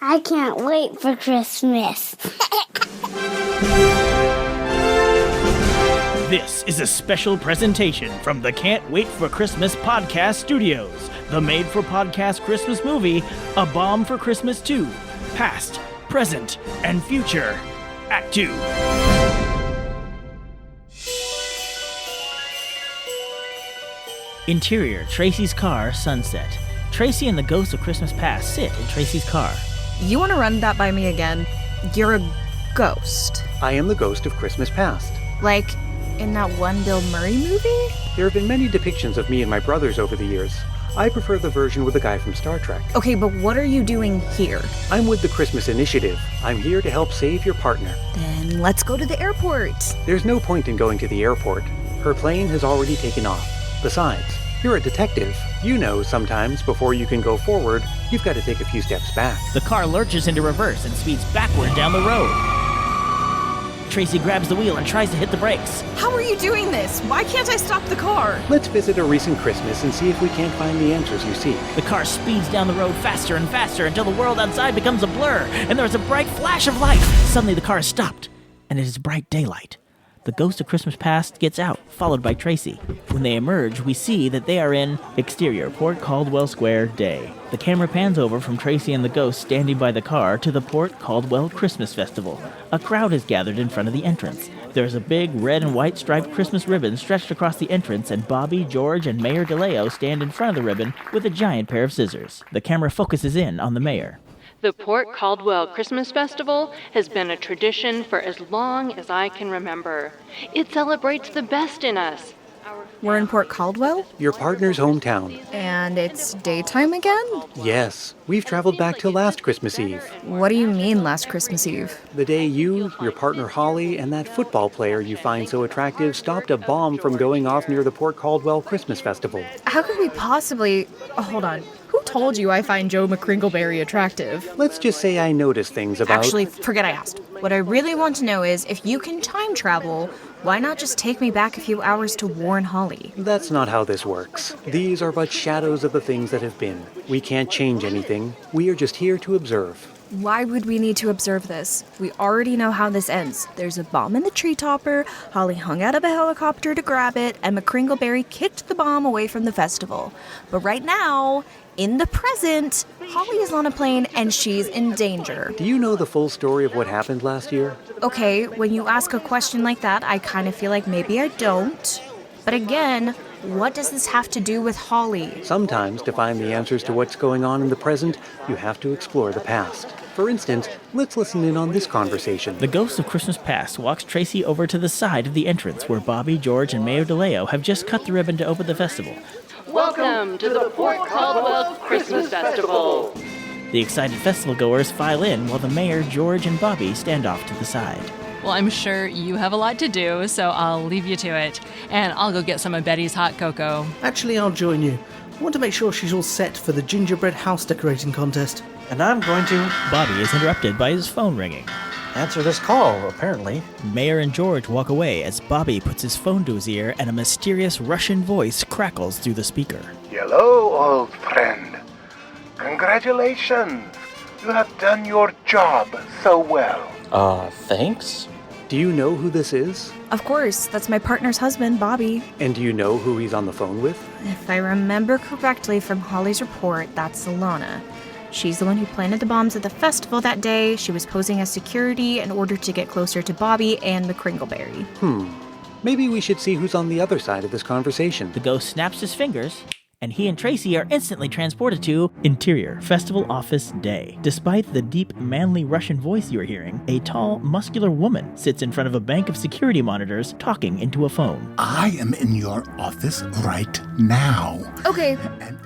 I can't wait for Christmas. This is a special presentation from the Can't Wait for Christmas podcast studios. The made-for-podcast Christmas movie, A Bomb for Christmas 2. Past, present, and future. Act 2. Interior, Tracy's car, sunset. Tracy and the ghost of Christmas past sit in Tracy's car. You want to run that by me again? You're a ghost. I am the ghost of Christmas past. Like in that one Bill Murray movie? There have been many depictions of me and my brothers over the years. I prefer the version with the guy from Star Trek. Okay, but what are you doing here? I'm with the Christmas Initiative. I'm here to help save your partner. Then let's go to the airport. There's no point in going to the airport. Her plane has already taken off. Besides, you're a detective. You know sometimes before you can go forward, you've got to take a few steps back. The car lurches into reverse and speeds backward down the road. Tracy grabs the wheel and tries to hit the brakes. How are you doing this? Why can't I stop the car? Let's visit a recent Christmas and see if we can't find the answers you seek. The car speeds down the road faster and faster until the world outside becomes a blur, and there's a bright flash of light. Suddenly the car is stopped, and it is bright daylight. The ghost of Christmas past gets out, followed by Tracy. When they emerge, we see that they are in exterior Port Caldwell Square Day. The camera pans over from Tracy and the ghost standing by the car to the Port Caldwell Christmas Festival. A crowd is gathered in front of the entrance. There's a big red and white striped Christmas ribbon stretched across the entrance, and Bobby, George, and Mayor DeLeo stand in front of the ribbon with a giant pair of scissors. The camera focuses in on the mayor. The Port Caldwell Christmas Festival has been a tradition for as long as I can remember. It celebrates the best in us. We're in Port Caldwell? Your partner's hometown. And it's daytime again? Yes, we've traveled back to last Christmas Eve. What do you mean last Christmas Eve? The day you, your partner Holly, and that football player you find so attractive stopped a bomb from going off near the Port Caldwell Christmas Festival. How could we possibly... Oh, hold on. Who told you I find Joe McCringleberry attractive? Let's just say I noticed things about... Actually, forget I asked. What I really want to know is, if you can time travel, why not just take me back a few hours to Warren Holly? That's not how this works. These are but shadows of the things that have been. We can't change anything. We are just here to observe. Why would we need to observe this? We already know how this ends. There's a bomb in the tree topper, Holly hung out of a helicopter to grab it, and McCringleberry kicked the bomb away from the festival. But right now, in the present, Holly is on a plane and she's in danger. Do you know the full story of what happened last year? Okay, when you ask a question like that, I kind of feel like maybe I don't. But again, what does this have to do with Holly? Sometimes, to find the answers to what's going on in the present, you have to explore the past. For instance, let's listen in on this conversation. The ghost of Christmas past walks Tracy over to the side of the entrance where Bobby, George, and Mayor DeLeo have just cut the ribbon to open the festival. Welcome to the Port Caldwell Christmas Festival. The excited festival goers file in while the mayor, George, and Bobby stand off to the side. Well, I'm sure you have a lot to do, so I'll leave you to it. And I'll go get some of Betty's hot cocoa. Actually, I'll join you. I want to make sure she's all set for the gingerbread house decorating contest. And I'm going to Bobby is interrupted by his phone ringing. answer this call, apparently. Mayor and George walk away as Bobby puts his phone to his ear and a mysterious Russian voice crackles through the speaker. Hello, old friend. Congratulations. You have done your job so well. Thanks? Do you know who this is? Of course, that's my partner's husband, Bobby. And do you know who he's on the phone with? If I remember correctly from Holly's report, that's Alana. She's the one who planted the bombs at the festival that day. She was posing as security in order to get closer to Bobby and McCringleberry. Maybe we should see who's on the other side of this conversation. The ghost snaps his fingers, and he and Tracy are instantly transported to Interior Festival Office Day. Despite the deep, manly Russian voice you are hearing, a tall, muscular woman sits in front of a bank of security monitors talking into a phone. I am in your office right now. Okay,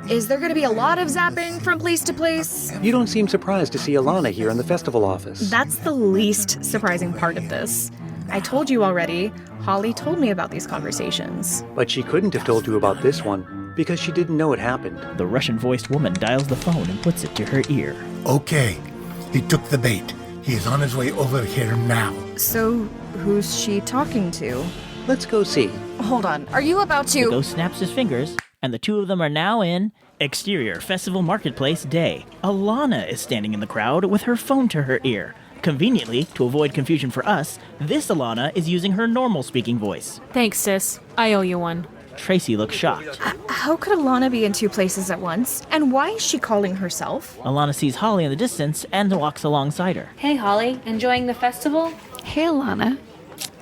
is there going to be a lot of zapping from place to place? You don't seem surprised to see Alana here in the festival office. That's the least surprising part of this. I told you already, Holly told me about these conversations. But she couldn't have told you about this one, because she didn't know it happened. The Russian-voiced woman dials the phone and puts it to her ear. Okay, he took the bait. He is on his way over here now. So, who's she talking to? Let's go see. Hold on, are you about The to... ghost snaps his fingers, and the two of them are now in Exterior Festival Marketplace Day. Alana is standing in the crowd with her phone to her ear. Conveniently, to avoid confusion for us, this Alana is using her normal speaking voice. Thanks, sis. I owe you one. Tracy looks shocked. How could Alana be in two places at once? And why is she calling herself? Alana sees Holly in the distance and walks alongside her. Hey, Holly. Enjoying the festival? Hey, Alana.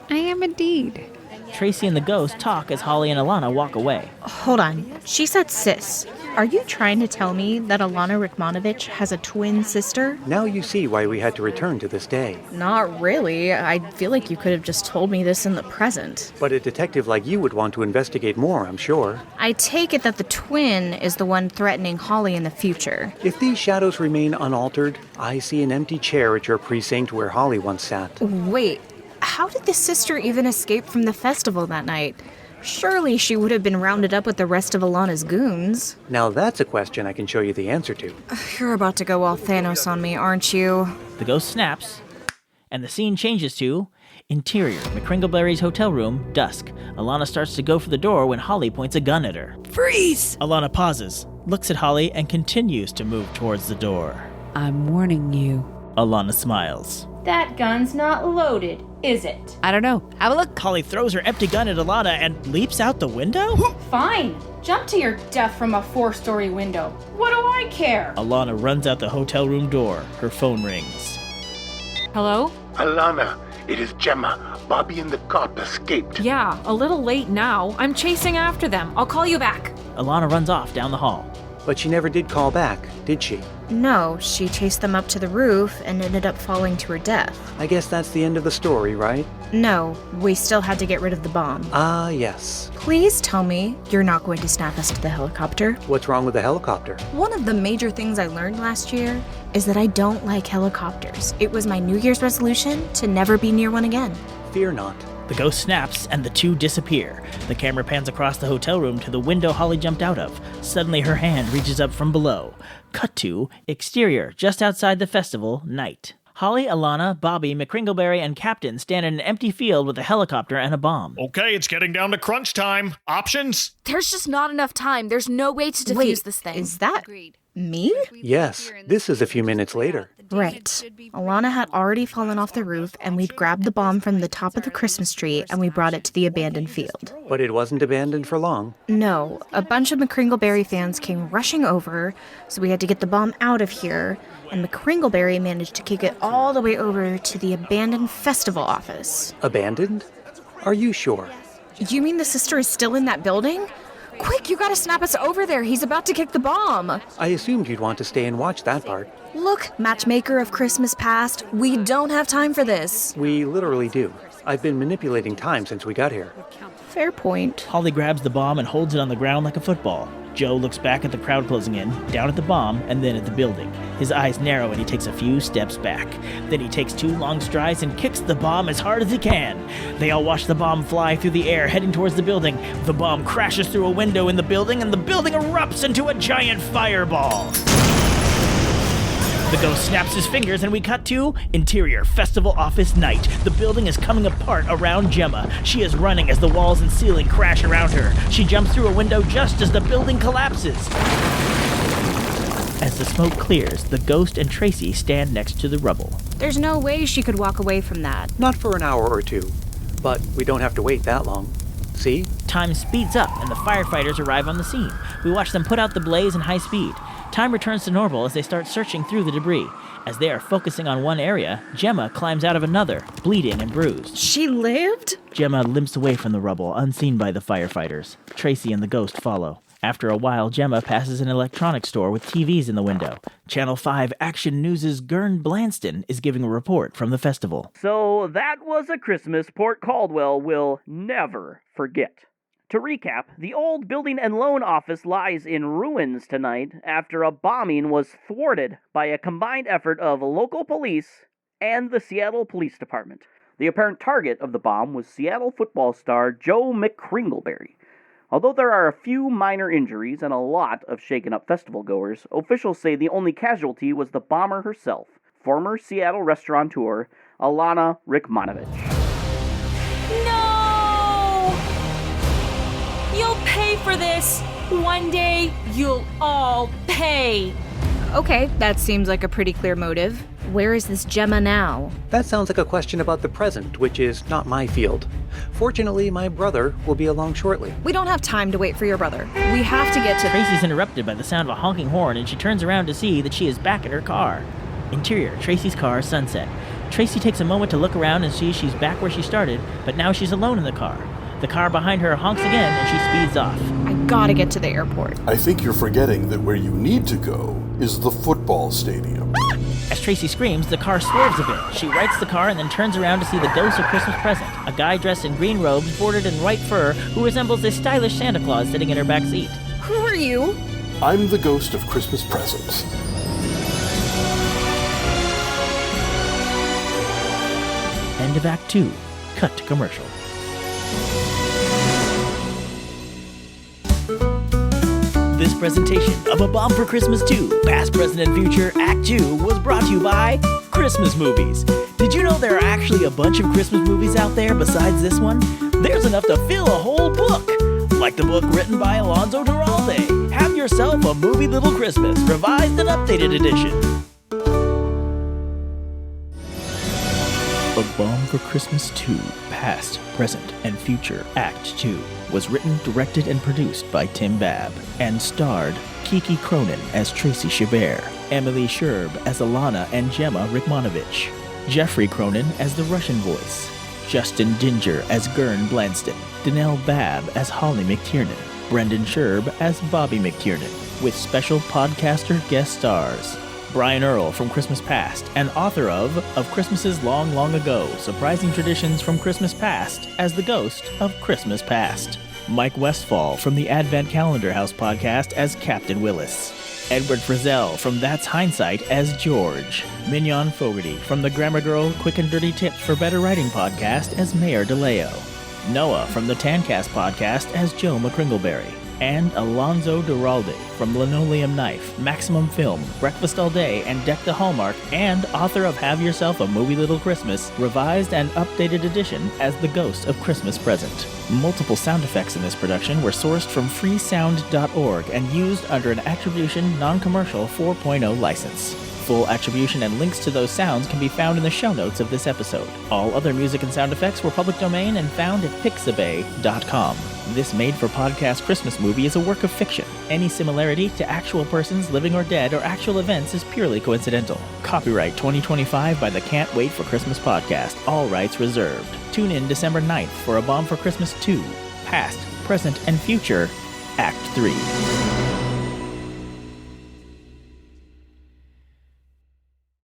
I am indeed. Tracy and the ghost talk as Holly and Alana walk away. Hold on. She said sis. Are you trying to tell me that Alana Rikmanovich has a twin sister? Now you see why we had to return to this day. Not really. I feel like you could have just told me this in the present. But a detective like you would want to investigate more, I'm sure. I take it that the twin is the one threatening Holly in the future. If these shadows remain unaltered, I see an empty chair at your precinct where Holly once sat. Wait, how did the sister even escape from the festival that night? Surely she would have been rounded up with the rest of Alana's goons. Now that's a question I can show you the answer to. You're about to go all Thanos on me, aren't you? The ghost snaps, and the scene changes to Interior, McCringleberry's hotel room, dusk. Alana starts to go for the door when Holly points a gun at her. Freeze! Alana pauses, looks at Holly, and continues to move towards the door. I'm warning you. Alana smiles. That gun's not loaded, is it? I don't know. Have a look. Holly throws her empty gun at Alana and leaps out the window? Fine. Jump to your death from a 4-story window. What do I care? Alana runs out the hotel room door. Her phone rings. Hello? Alana, it is Gemma. Bobby and the cop escaped. Yeah, a little late now. I'm chasing after them. I'll call you back. Alana runs off down the hall. But she never did call back, did she? No, she chased them up to the roof and ended up falling to her death. I guess that's the end of the story, right? No, we still had to get rid of the bomb. Ah, yes. Please tell me you're not going to snap us to the helicopter. What's wrong with the helicopter? One of the major things I learned last year is that I don't like helicopters. It was my New Year's resolution to never be near one again. Fear not. The ghost snaps, and the two disappear. The camera pans across the hotel room to the window Holly jumped out of. Suddenly, her hand reaches up from below. Cut to exterior, just outside the festival, night. Holly, Alana, Bobby, McCringleberry, and Captain stand in an empty field with a helicopter and a bomb. Okay, it's getting down to crunch time. Options? There's just not enough time. There's no way to defuse this thing. Is that me? Yes, this is a few minutes later. Right. Alana had already fallen off the roof, and we'd grabbed the bomb from the top of the Christmas tree, and we brought it to the abandoned field. But it wasn't abandoned for long. No, a bunch of McCringleberry fans came rushing over, so we had to get the bomb out of here, and McCringleberry managed to kick it all the way over to the abandoned festival office. Abandoned? Are you sure? You mean the sister is still in that building? Quick, you gotta snap us over there. He's about to kick the bomb. I assumed you'd want to stay and watch that part. Look, matchmaker of Christmas past, we don't have time for this. We literally do. I've been manipulating time since we got here. Fair point. Holly grabs the bomb and holds it on the ground like a football. Joe looks back at the crowd closing in, down at the bomb, and then at the building. His eyes narrow and he takes a few steps back. Then he takes 2 long strides and kicks the bomb as hard as he can. They all watch the bomb fly through the air, heading towards the building. The bomb crashes through a window in the building, and the building erupts into a giant fireball. The ghost snaps his fingers and we cut to Interior Festival Office Night. The building is coming apart around Gemma. She is running as the walls and ceiling crash around her. She jumps through a window just as the building collapses. As the smoke clears, the ghost and Tracy stand next to the rubble. There's no way she could walk away from that. Not for an hour or two, but we don't have to wait that long. See? Time speeds up and the firefighters arrive on the scene. We watch them put out the blaze in high speed. Time returns to normal as they start searching through the debris. As they are focusing on one area, Gemma climbs out of another, bleeding and bruised. She lived? Gemma limps away from the rubble, unseen by the firefighters. Tracy and the ghost follow. After a while, Gemma passes an electronics store with TVs in the window. Channel 5 Action News' Gern Blanston is giving a report from the festival. So that was a Christmas Port Caldwell will never forget. To recap, the old building and loan office lies in ruins tonight after a bombing was thwarted by a combined effort of local police and the Seattle Police Department. The apparent target of the bomb was Seattle football star Joe McCringleberry. Although there are a few minor injuries and a lot of shaken-up festival goers, officials say the only casualty was the bomber herself, former Seattle restaurateur Alana Rikmanovich. No! You'll pay for this. One day, you'll all pay. Okay, that seems like a pretty clear motive. Where is this Gemma now? That sounds like a question about the present, which is not my field. Fortunately, my brother will be along shortly. We don't have time to wait for your brother. We have to get to... Tracy's interrupted by the sound of a honking horn, and she turns around to see that she is back in her car. Interior, Tracy's car, sunset. Tracy takes a moment to look around and sees she's back where she started, but now she's alone in the car. The car behind her honks again, and she speeds off. I gotta get to the airport. I think you're forgetting that where you need to go is the football stadium. As Tracy screams, the car swerves a bit. She rights the car and then turns around to see the ghost of Christmas Present, a guy dressed in green robes bordered in white fur who resembles a stylish Santa Claus sitting in her back seat. Who are you? I'm the ghost of Christmas Present. End of Act 2. Cut to commercial. This presentation of A Bomb for Christmas 2, Past, Present, and Future, Act 2, was brought to you by Christmas movies. Did you know there are actually a bunch of Christmas movies out there besides this one? There's enough to fill a whole book. Like the book written by Alonzo Duralde. Have yourself a movie Little Christmas, revised and updated edition. A Bomb for Christmas 2, Past, Present, and Future, Act 2, was written, directed, and produced by Tim Babb, and starred Kiki Cronin as Tracy Chabert, Emily Sherb as Alana and Gemma Rikmanovich, Jeffrey Cronin as the Russian voice, Justin Dinger as Gern Blanston, Danelle Babb as Holly McTiernan, Brendan Sherb as Bobby McTiernan, with special podcaster guest stars. Brian Earl from Christmas Past, and author of Christmases Long, Long Ago, Surprising Traditions from Christmas Past, as the ghost of Christmas Past. Mike Westfall from the Advent Calendar House podcast as Captain Willis. Edward Frizzell from That's Hindsight as George. Mignon Fogarty from the Grammar Girl Quick and Dirty Tips for Better Writing podcast as Mayor DeLeo. Noah from the Tancast podcast as Joe McCringleberry. And Alonzo Duralde from Linoleum Knife, Maximum Film, Breakfast All Day, and Deck the Hallmark, and author of Have Yourself a Movie Little Christmas, revised and updated edition as the ghost of Christmas Present. Multiple sound effects in this production were sourced from freesound.org and used under an Attribution Non-Commercial 4.0 license. Full attribution and links to those sounds can be found in the show notes of this episode. All other music and sound effects were public domain and found at pixabay.com. This made-for-podcast Christmas movie is a work of fiction. Any similarity to actual persons, living or dead, or actual events is purely coincidental. Copyright 2025 by the Can't Wait for Christmas podcast. All rights reserved. Tune in December 9th for A Bomb for Christmas 2, Past, Present, and Future, Act 3.